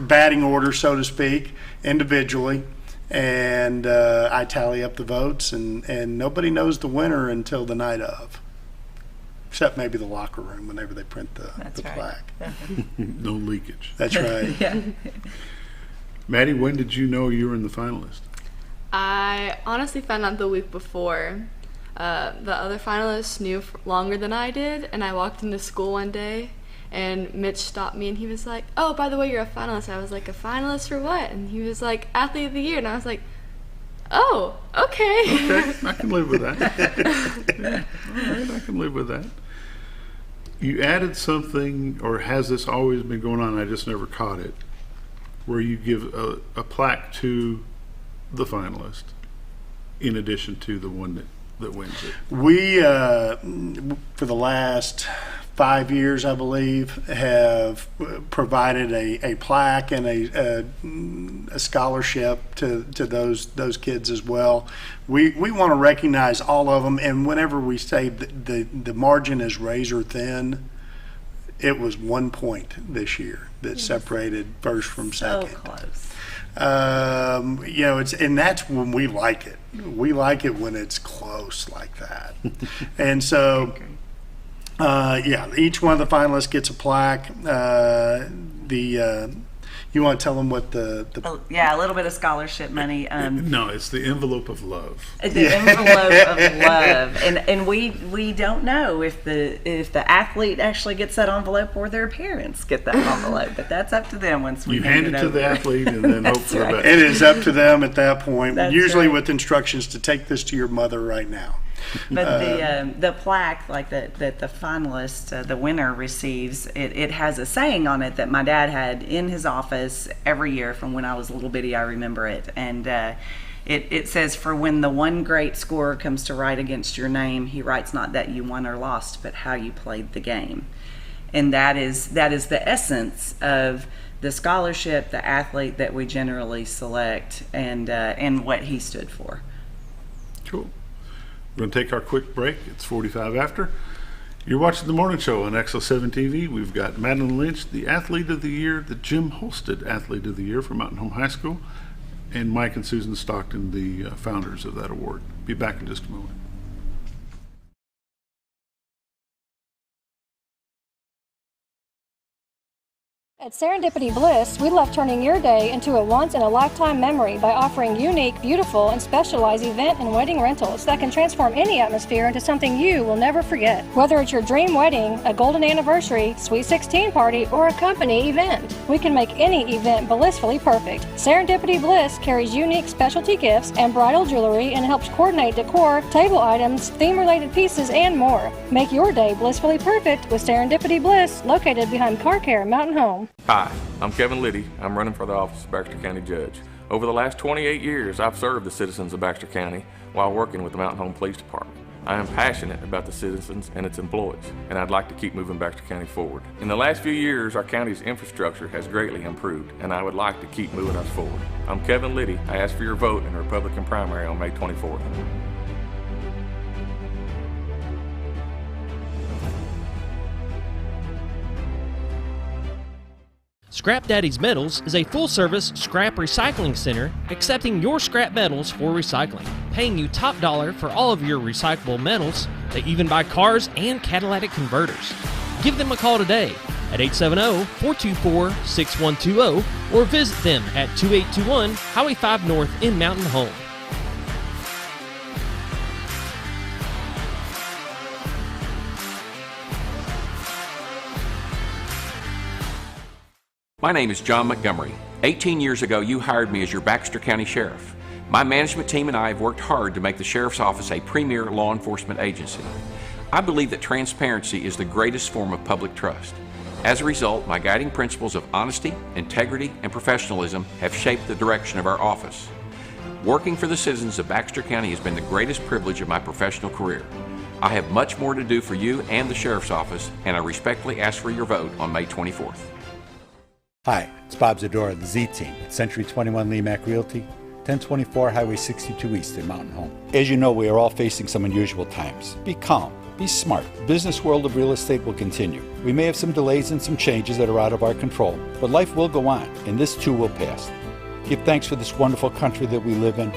batting order, so to speak, individually, and I tally up the votes. And nobody knows the winner until the night of, except maybe the locker room whenever they print the plaque. No leakage. That's right. Yeah. Maddie, when did you know you were in the finalist? I honestly found out the week before. The other finalists knew longer than I did, and I walked into school one day, and Mitch stopped me, and he was like, "Oh, by the way, you're a finalist." I was like, "A finalist for what?" And he was like, "Athlete of the Year," and I was like, "Oh, okay." Okay, I can live with that. Yeah, all right, I can live with that. You added something, or has this always been going on, I just never caught it, where you give a plaque to the finalist in addition to the one that wins it? We, for the last 5 years, I believe, have provided a plaque and a scholarship to those kids as well. We want to recognize all of them, and whenever we say the margin is razor thin, it was 1 point this year that separated first from second. So close. And that's when we like it. We like it when it's close like that. And so, each one of the finalists gets a plaque. You want to tell them what the a little bit of scholarship money. No, it's the envelope of love. The envelope of love, and we don't know if the athlete actually gets that envelope or their parents get that envelope, but that's up to them once we hand it to the athlete and then hope for the best. It is up to them at that point. That's usually right. With instructions to take this to your mother right now. But the plaque, like that the finalist, the winner receives, it has a saying on it that my dad had in his office every year from when I was a little bitty. I remember it, and it says, "For when the one great scorer comes to write against your name, he writes not that you won or lost, but how you played the game." And that is the essence of the scholarship, the athlete that we generally select, and what he stood for. Cool. We're going to take our quick break. It's 45 after. You're watching The Morning Show on XL7-TV. We've got Madeleine Lynch, the Athlete of the Year, the Jim Holsted Athlete of the Year from Mountain Home High School, and Mike and Susan Stockton, the founders of that award. Be back in just a moment. At Serendipity Bliss, we love turning your day into a once-in-a-lifetime memory by offering unique, beautiful, and specialized event and wedding rentals that can transform any atmosphere into something you will never forget. Whether it's your dream wedding, a golden anniversary, sweet 16 party, or a company event, we can make any event blissfully perfect. Serendipity Bliss carries unique specialty gifts and bridal jewelry and helps coordinate decor, table items, theme-related pieces, and more. Make your day blissfully perfect with Serendipity Bliss, located behind Car Care Mountain Home. Hi, I'm Kevin Liddy. I'm running for the office of Baxter County Judge. Over the last 28 years, I've served the citizens of Baxter County while working with the Mountain Home Police Department. I am passionate about the citizens and its employees, and I'd like to keep moving Baxter County forward. In the last few years, our county's infrastructure has greatly improved, and I would like to keep moving us forward. I'm Kevin Liddy. I ask for your vote in the Republican primary on May 24th. Scrap Daddy's Metals is a full-service scrap recycling center accepting your scrap metals for recycling, paying you top dollar for all of your recyclable metals. They even buy cars and catalytic converters. Give them a call today at 870-424-6120 or visit them at 2821 Highway 5 North in Mountain Home. My name is John Montgomery. 18 years ago, you hired me as your Baxter County Sheriff. My management team and I have worked hard to make the Sheriff's Office a premier law enforcement agency. I believe that transparency is the greatest form of public trust. As a result, my guiding principles of honesty, integrity, and professionalism have shaped the direction of our office. Working for the citizens of Baxter County has been the greatest privilege of my professional career. I have much more to do for you and the Sheriff's Office, and I respectfully ask for your vote on May 24th. Hi, it's Bob Zdora, the Z-Team at Century 21 LeMac Realty, 1024 Highway 62 East in Mountain Home. As you know, we are all facing some unusual times. Be calm, be smart. The business world of real estate will continue. We may have some delays and some changes that are out of our control, but life will go on, and this too will pass. Give thanks for this wonderful country that we live in.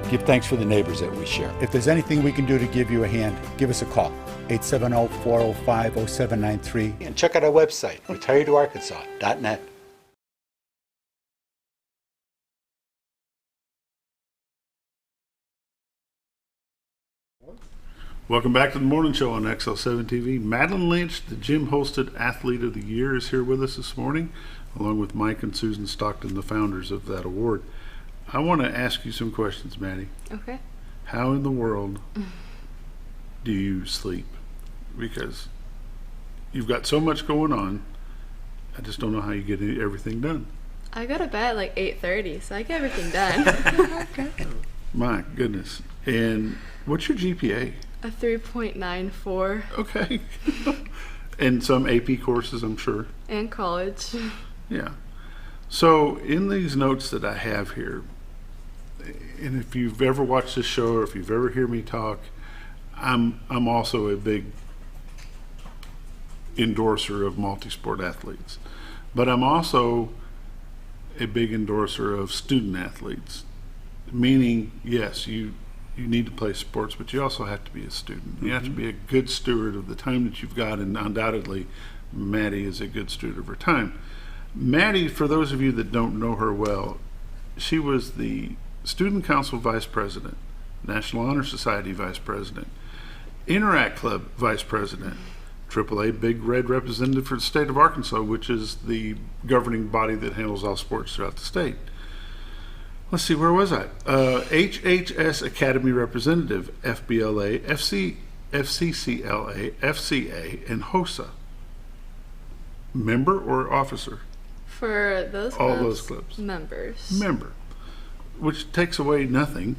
Give thanks for the neighbors that we share. If there's anything we can do to give you a hand, give us a call, 870-405-0793, and check out our website, retiredtoarkansas.net. Welcome back to the morning show on XL7-TV. Madeleine Lynch, the Jim Holsted Athlete of the Year, is here with us this morning, along with Mike and Susan Stockton, the founders of that award. I want to ask you some questions, Maddie. Okay. How in the world do you sleep? Because you've got so much going on, I just don't know how you get everything done. I go to bed at like 8:30, so I get everything done. Okay. My goodness. And what's your GPA? A 3.94. Okay. And some AP courses, I'm sure. And college. Yeah. So in these notes that I have here, and if you've ever watched this show or if you've ever heard me talk, I'm also a big endorser of multi-sport athletes. But I'm also a big endorser of student athletes, meaning, yes, you need to play sports, but you also have to be a student. You have to be a good steward of the time that you've got, and undoubtedly Maddie is a good steward of her time. Maddie, for those of you that don't know her well, she was the Student Council Vice President, National Honor Society Vice President, Interact Club Vice President, AAA Big Red Representative for the state of Arkansas, which is the governing body that handles all sports throughout the state. Let's see, where was I? HHS Academy Representative, FBLA, FCCLA, FCA, and HOSA. Member or officer? For those all clubs, those clubs. Members. Member, which takes away nothing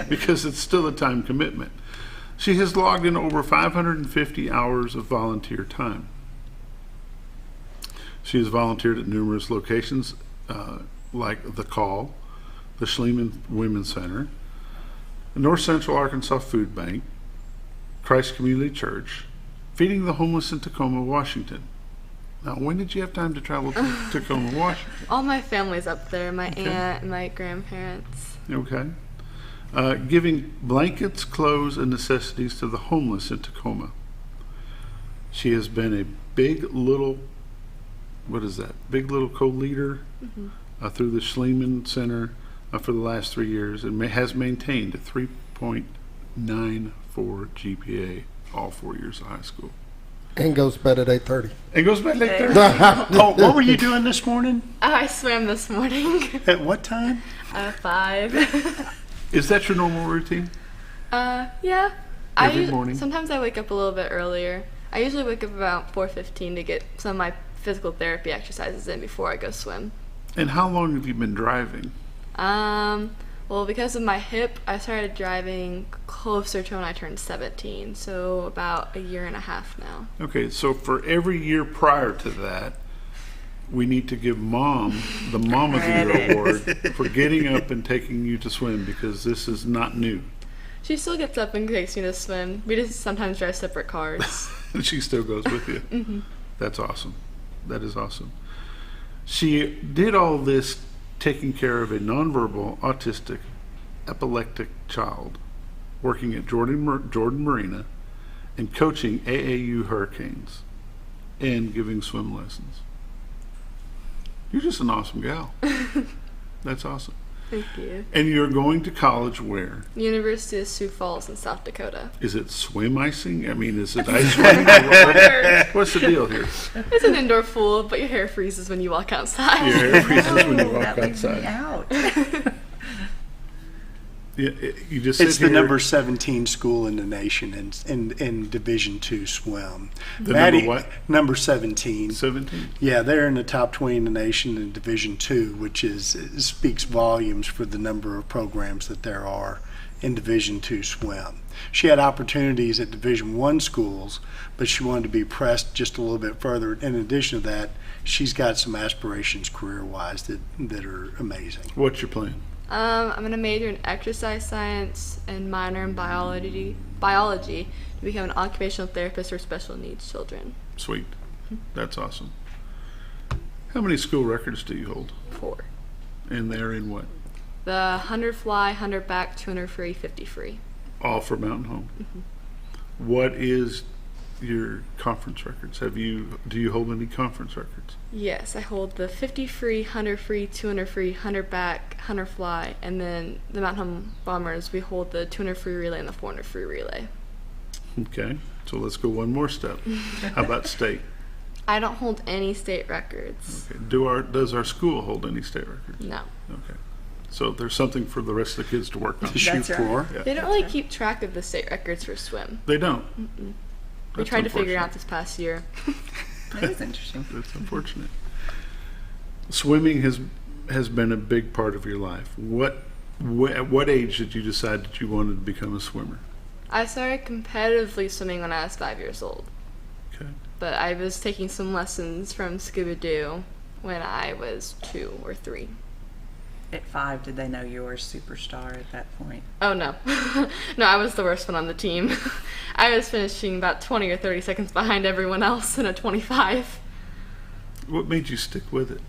because it's still a time commitment. She has logged in over 550 hours of volunteer time. She has volunteered at numerous locations like The Call, the Schliemann Women's Center, the North Central Arkansas Food Bank, Christ Community Church, Feeding the Homeless in Tacoma, Washington. Now, when did you have time to travel to Tacoma, Washington? All my family's up there, my aunt and my grandparents. Okay. Giving blankets, clothes, and necessities to the homeless in Tacoma. She has been a big little what is that? Big Little Co-Leader through the Schliemann Center for the last 3 years, and has maintained a 3.94 GPA all 4 years of high school. And goes to bed at 8:30. And goes to bed at 8:30. Oh, what were you doing this morning? I swam this morning. At what time? 5. Is that your normal routine? Yeah. Every morning? Sometimes I wake up a little bit earlier. I usually wake up about 4:15 to get some of my physical therapy exercises in before I go swim. And how long have you been driving? Well, because of my hip, I started driving closer to when I turned 17, so about 1.5 years now. Okay, so for every year prior to that, we need to give Mom the Mom of the Year award for getting up and taking you to swim, because this is not new. She still gets up and takes me to swim. We just sometimes drive separate cars. She still goes with you. That's awesome. That is awesome. She did all this taking care of a nonverbal, autistic, epileptic child, working at Jordan Marina, and coaching AAU Hurricanes, and giving swim lessons. You're just an awesome gal. That's awesome. Thank you. And you're going to college where? University of Sioux Falls in South Dakota. Is it swim icing? I mean, is it ice cream? What's the deal here? It's an indoor pool, but your hair freezes when you walk outside. Your hair freezes when you walk outside. Out. Yeah, you just sit It's here. the number 17 school in the nation in Division II swim. The Maddie, number what? Number 17. 17? Yeah, they're in the top 20 in the nation in Division II, which speaks volumes for the number of programs that there are in Division II swim. She had opportunities at Division I schools, but she wanted to be pressed just a little bit further. In addition to that, she's got some aspirations career-wise that are amazing. What's your plan? I'm going to major in exercise science and minor in biology to become an occupational therapist for special needs children. Sweet. That's awesome. How many school records do you hold? 4. And they're in what? The 100 fly, 100 back, 200 free, 50 free. All for Mountain Home. What is your conference records? Do you hold any conference records? Yes, I hold the 50 free, 100 free, 200 free, 100 back, 100 fly, and then the Mountain Home Bombers, we hold the 200 free relay and the 400 free relay. Okay, so let's go one more step. How about state? I don't hold any state records. Okay. Does our school hold any state records? No. Okay. So there's something for the rest of the kids to work on. To shoot for. Yeah. They don't really keep track of the state records for swim. They don't? We tried to figure it out this past year. That is interesting. That's unfortunate. Swimming has been a big part of your life. At what age did you decide that you wanted to become a swimmer? I started competitively swimming when I was 5 years old. Okay. But I was taking some lessons from Scuba Doo when I was 2 or 3. At 5, did they know you were a superstar at that point? Oh, no. No, I was the worst one on the team. I was finishing about 20 or 30 seconds behind everyone else in a 25. What made you stick with it?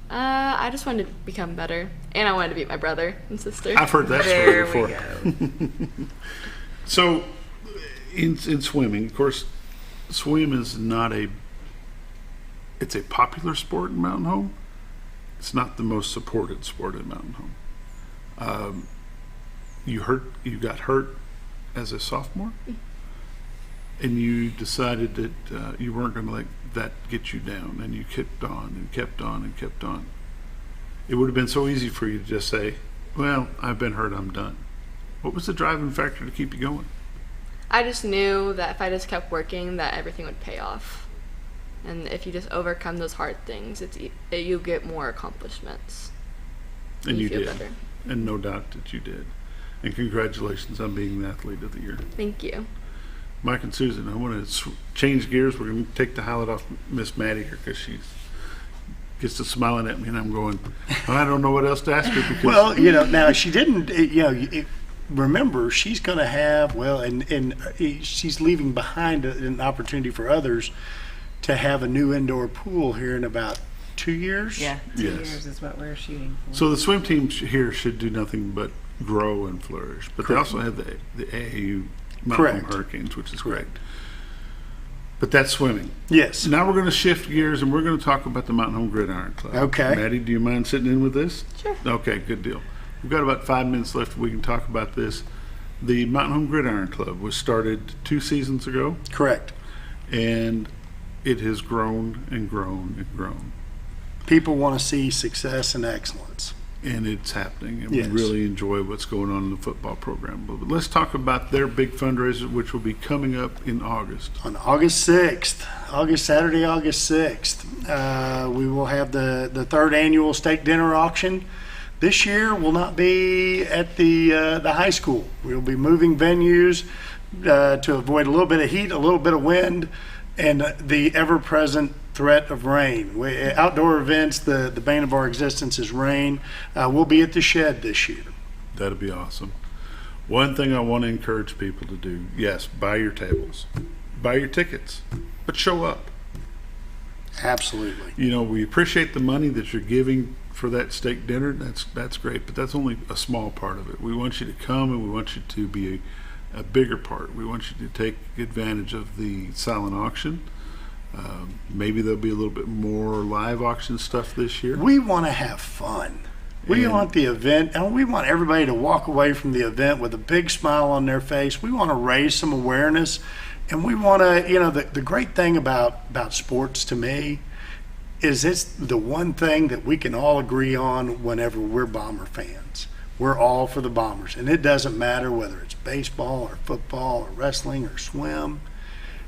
I just wanted to become better. And I wanted to beat my brother and sister. I've heard that story before. There we go. So, in swimming, of course, swim is it's a popular sport in Mountain Home. It's not the most supported sport at Mountain Home. You got hurt as a sophomore, and you decided that you weren't going to let that get you down, and you kept on and kept on and kept on. It would have been so easy for you to just say, well, I've been hurt, I'm done. What was the driving factor to keep you going? I just knew that if I just kept working, that everything would pay off. And if you just overcome those hard things, you get more accomplishments. And you feel did. Better. And no doubt that you did. And congratulations on being the Athlete of the Year. Thank you. Mike and Susan, I want to change gears. We're going to take the highlight off Miss Maddie here because she gets to smiling at me, and I'm going, I don't know what else to ask her. Because Well, now she didn't, remember, she's going to have, and she's leaving behind an opportunity for others to have a new indoor pool here in about 2 years. Yeah, 2 Yes. years is what we're shooting for. So the swim team here should do nothing but grow and flourish. But Correct. they also have the AAU Mountain Home Correct. Hurricanes, which is Correct. great. But that's swimming. Yes. Now we're going to shift gears and we're going to talk about the Mountain Home Gridiron Club. Okay. Maddie, do you mind sitting in with this? Sure. Okay, good deal. We've got about 5 minutes left. We can talk about this. The Mountain Home Gridiron Club was started 2 seasons ago. Correct. And it has grown and grown and grown. People want to see success and excellence. And it's happening, and Yes. we really enjoy what's going on in the football program. But let's talk about their big fundraiser, which will be coming up in August. On August 6th, Saturday, August 6th, we will have the third annual steak dinner auction. This year will not be at the high school. We'll be moving venues to avoid a little bit of heat, a little bit of wind, and the ever-present threat of rain. Outdoor events, the bane of our existence is rain. We'll be at the shed this year. That'll be awesome. One thing I want to encourage people to do, yes, buy your tables, buy your tickets, but show up. Absolutely. You know, we appreciate the money that you're giving for that steak dinner. That's great, but that's only a small part of it. We want you to come, and we want you to be a bigger part. We want you to take advantage of the silent auction. Maybe there'll be a little bit more live auction stuff this year. We want to have fun. We want the event, and we want everybody to walk away from the event with a big smile on their face. We want to raise some awareness, and we want to, the great thing about sports to me is it's the one thing that we can all agree on whenever we're Bomber fans. We're all for the Bombers, and it doesn't matter whether it's baseball or football or wrestling or swim.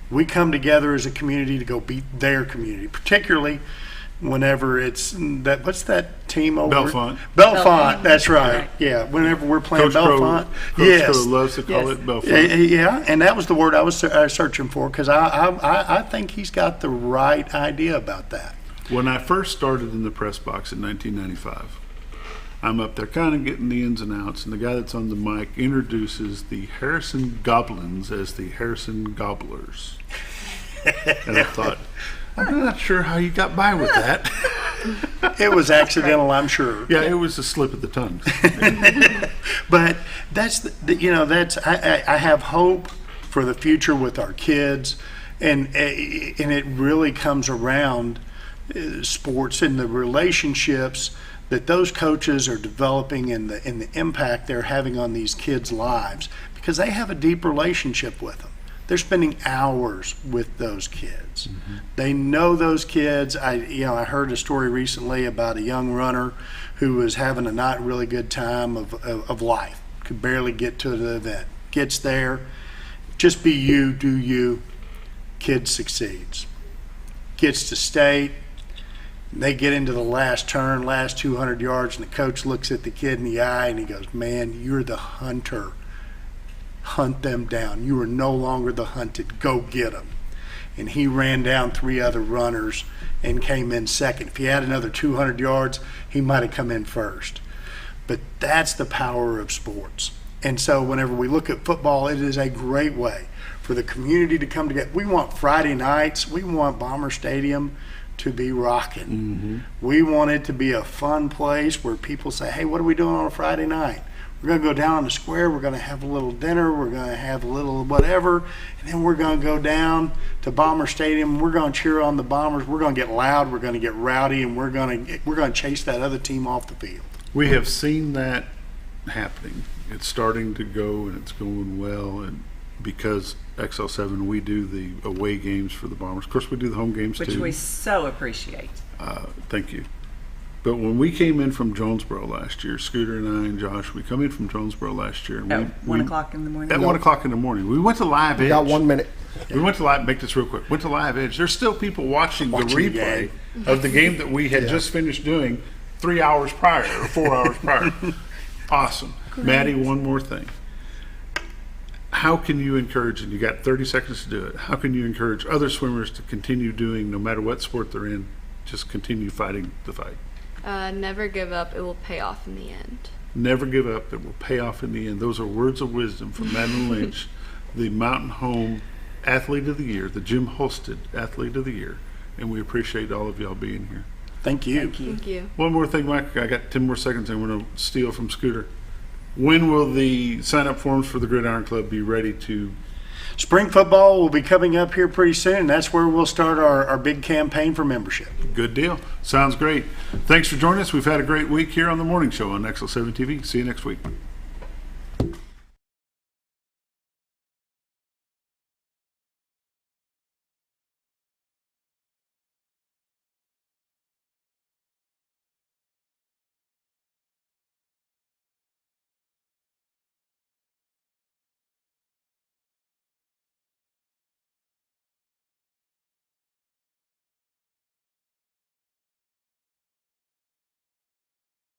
We come together as a community to go beat their community, particularly whenever it's that. What's that team over? Bellefonte. That's right. Yeah. Whenever we're playing Coach Bellefonte. Coach Crow loves to call it Bellefonte. Yeah, and that was the word I was searching for, because I think he's got the right idea about that. When I first started in the press box in 1995, I'm up there kind of getting the ins and outs, and the guy that's on the mic introduces the Harrison Goblins as the Harrison Gobblers. And I thought, I'm not sure how you got by with that. It was accidental, I'm sure. Yeah, it was a slip of the tongue. But I have hope for the future with our kids, and it really comes around sports and the relationships that those coaches are developing and the impact they're having on these kids' lives, because they have a deep relationship with them. They're spending hours with those kids. Mm-hmm. They know those kids. I heard a story recently about a young runner who was having a not really good time of life, could barely get to the event. Gets there, just be you, do you, kid succeeds. Gets to state. They get into the last turn, last 200 yards, and the coach looks at the kid in the eye and he goes, "Man, you're the hunter. Hunt them down. You are no longer the hunted. Go get them." And he ran down 3 other runners and came in second. If he had another 200 yards, he might have come in first. But that's the power of sports. And so whenever we look at football, it is a great way for the community to come together. We want Friday nights. We want Bomber Stadium to be rocking. Mm-hmm. We want it to be a fun place where people say, "Hey, what are we doing on a Friday night? We're going to go down on the square. We're going to have a little dinner. We're going to have a little whatever. And then we're going to go down to Bomber Stadium. We're going to cheer on the Bombers. We're going to get loud. We're going to get rowdy. And we're going to chase that other team off the field." We have seen that happening. It's starting to go, and it's going well. And because XL7, we do the away games for the Bombers. Of course, we do the home games too. Which we so appreciate. Thank you. But when we came in from Jonesboro last year, Scooter and I and Josh, we come in from Jonesboro last year. And 1 o'clock in the morning. At 1 o'clock in the morning. We went to Live Edge. We got 1 minute. We went to Live, make this real quick. Went to Live Edge. There's still people watching the replay of the game that we had just finished doing 3 hours prior or 4 hours prior. Awesome. Great. Maddie, one more thing. How can you encourage, and you got 30 seconds to do it, how can you encourage other swimmers to continue doing, no matter what sport they're in, just continue fighting the fight? Never give up. It will pay off in the end. Never give up. It will pay off in the end. Those are words of wisdom from Madeleine Lynch, the Mountain Home Athlete of the Year, the Jim Holsted Athlete of the Year. And we appreciate all of y'all being here. Thank you. Thank you. One more thing, Mike. I got 10 more seconds and we're going to steal from Scooter. When will the sign-up forms for the Gridiron Club be ready to spring football will be coming up here pretty soon, and that's where we'll start our big campaign for membership. Good deal. Sounds great. Thanks for joining us. We've had a great week here on the Morning Show on XL7-TV. See you next week.